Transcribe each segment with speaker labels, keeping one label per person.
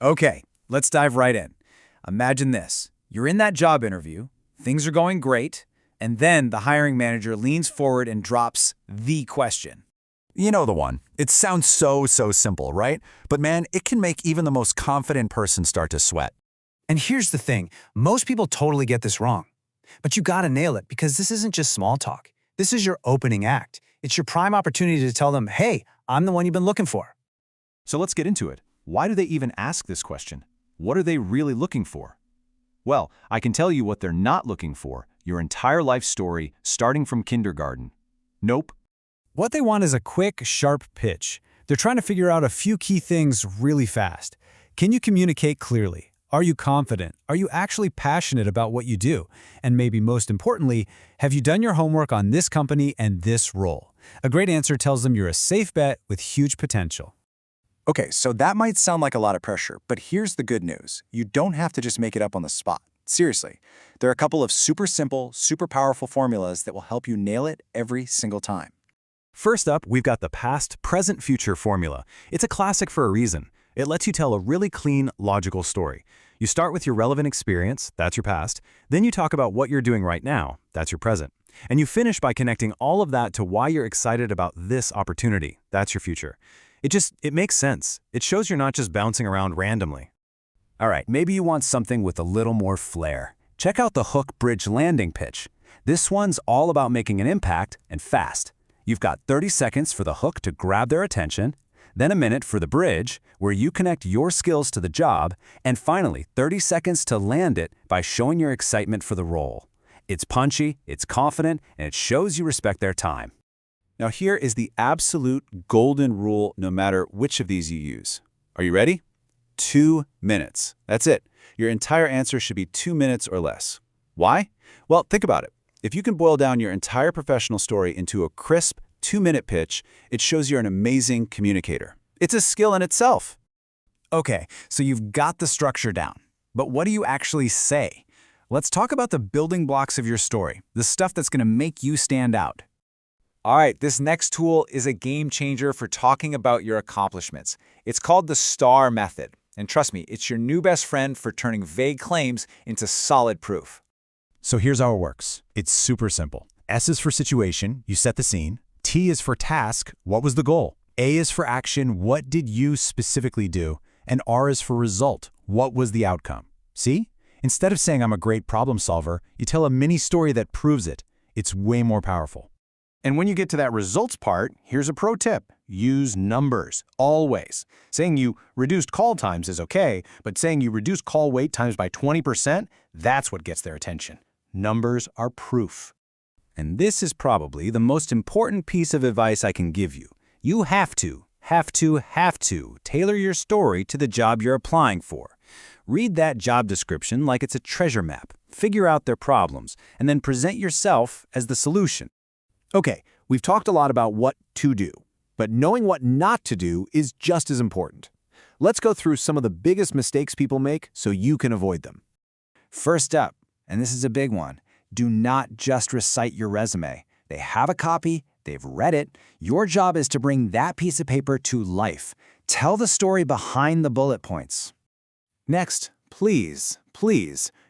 Speaker 1: Okay, let's dive right in. Imagine this. You're in that job interview, things are going great, and then the hiring manager leans forward and drops the question.
Speaker 2: You know the one. It sounds so simple, right? But man, it can make even the most confident person start to sweat.
Speaker 3: And here's the thing, most people totally get this wrong. But you gotta nail it because this isn't just small talk. This is your opening act. It's your prime opportunity to tell them, hey, I'm the one you've been looking for.
Speaker 4: So let's get into it. Why do they even ask this question? What are they really looking for? Well, I can tell you what they're not looking for, your entire life story, starting from kindergarten. Nope.
Speaker 5: What they want is a quick, sharp pitch. They're trying to figure out a few key things really fast. Can you communicate clearly? Are you confident? Are you actually passionate about what you do? And maybe most importantly, have you done your homework on this company and this role? A great answer tells them you're a safe bet with huge potential.
Speaker 2: Okay, so that might sound like a lot of pressure, but here's the good news. You don't have to just make it up on the spot. Seriously, there are a couple of super simple, super powerful formulas that will help you nail it every single time.
Speaker 4: First up, we've got the past, present, future formula. It's a classic for a reason. It lets you tell a really clean, logical story. You start with your relevant experience, that's your past. Then you talk about what you're doing right now, that's your present. And you finish by connecting all of that to why you're excited about this opportunity, that's your future. It makes sense. It shows you're not just bouncing around randomly.
Speaker 1: All right, maybe you want something with a little more flair. Check out the hook bridge landing pitch. This one's all about making an impact and fast. You've got 30 seconds for the hook to grab their attention, then a minute for the bridge, where you connect your skills to the job, and finally 30 seconds to land it by showing your excitement for the role. It's punchy, it's confident, and it shows you respect their time.
Speaker 6: Now here is the absolute golden rule no matter which of these you use. Are you ready? 2 minutes. That's it. Your entire answer should be 2 minutes or less. Why? Well, think about it. If you can boil down your entire professional story into a crisp 2-minute pitch, it shows you're an amazing communicator. It's a skill in itself.
Speaker 1: Okay, so you've got the structure down. But what do you actually say? Let's talk about the building blocks of your story, the stuff that's going to make you stand out.
Speaker 7: All right, this next tool is a game changer for talking about your accomplishments. It's called the STAR method. And trust me, it's your new best friend for turning vague claims into solid proof.
Speaker 2: So here's how it works. It's super simple. S is for situation, you set the scene. T is for task, what was the goal? A is for action, what did you specifically do? And R is for result, what was the outcome? See? Instead of saying I'm a great problem solver, you tell a mini story that proves it. It's way more powerful.
Speaker 4: And when you get to that results part, here's a pro tip. Use numbers, always. Saying you reduced call times is okay, but saying you reduced call wait times by 20%, that's what gets their attention. Numbers are proof.
Speaker 1: And this is probably the most important piece of advice I can give you. You have to tailor your story to the job you're applying for. Read that job description like it's a treasure map. Figure out their problems, and then present yourself as the solution.
Speaker 8: Okay, we've talked a lot about what to do, but knowing what not to do is just as important. Let's go through some of the biggest mistakes people make so you can avoid them.
Speaker 1: First up, and this is a big one, do not just recite your resume. They have a copy, they've read it. Your job is to bring that piece of paper to life. Tell the story behind the bullet points.
Speaker 6: Next, please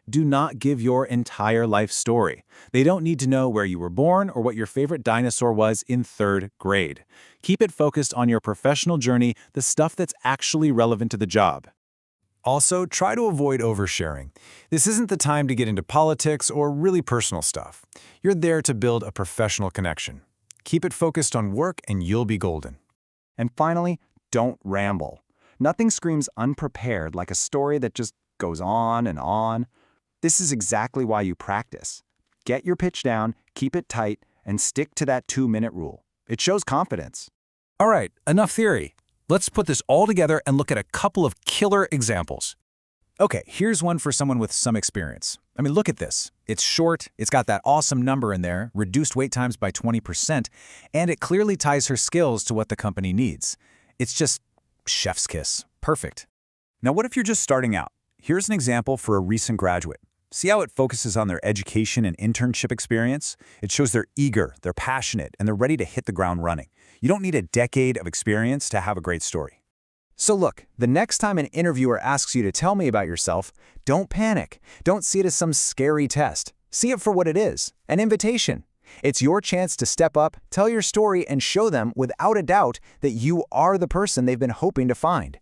Speaker 6: do not give your entire life story. They don't need to know where you were born or what your favorite dinosaur was in 3rd grade. Keep it focused on your professional journey, the stuff that's actually relevant to the job.
Speaker 5: Also, try to avoid oversharing. This isn't the time to get into politics or really personal stuff. You're there to build a professional connection. Keep it focused on work and you'll be golden.
Speaker 2: And finally, don't ramble. Nothing screams unprepared like a story that just goes on and on. This is exactly why you practice. Get your pitch down, keep it tight, and stick to that 2-minute rule. It shows confidence.
Speaker 5: All right, enough theory. Let's put this all together and look at a couple of killer examples.
Speaker 1: Okay, here's one for someone with some experience. I mean, look at this. It's short, it's got that awesome number in there, reduced wait times by 20%, and it clearly ties her skills to what the company needs. It's just chef's kiss. Perfect. Now, what if you're just starting out? Here's an example for a recent graduate. See how it focuses on their education and internship experience? It shows they're eager, they're passionate, and they're ready to hit the ground running. You don't need a decade of experience to have a great story. So look, the next time an interviewer asks you to tell me about yourself, don't panic. Don't see it as some scary test. See it for what it is, an invitation. It's your chance to step up, tell your story, and show them without a doubt that you are the person they've been hoping to find.